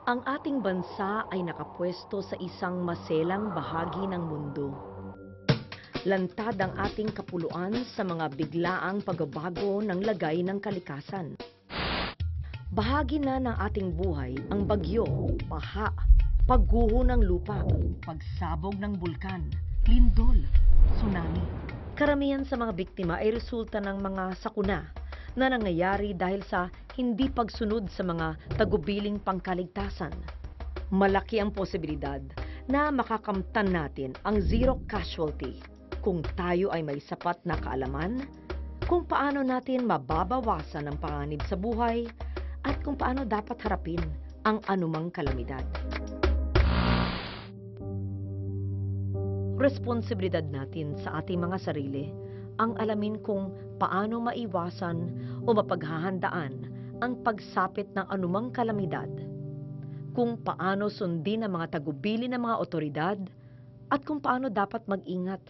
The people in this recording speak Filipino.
Ang ating bansa ay nakapwesto sa isang maselang bahagi ng mundo. Lantad ang ating kapuluan sa mga biglaang pagbabago ng lagay ng kalikasan. Bahagi na ng ating buhay ang bagyo, baha, pagguho ng lupa, pagsabog ng bulkan, lindol, tsunami. Karamihan sa mga biktima ay resulta ng mga sakuna na nangyayari dahil sa hindi pagsunod sa mga tagubiling pangkaligtasan. Malaki ang posibilidad na makakamtan natin ang zero casualty kung tayo ay may sapat na kaalaman kung paano natin mababawasan ang panganib sa buhay at kung paano dapat harapin ang anumang kalamidad. Responsibilidad natin sa ating mga sarili ang alamin kung paano maiwasan o mapaghahandaan ang pagsapit ng anumang kalamidad, kung paano sundin ang mga tagubili ng mga otoridad, at kung paano dapat mag-ingat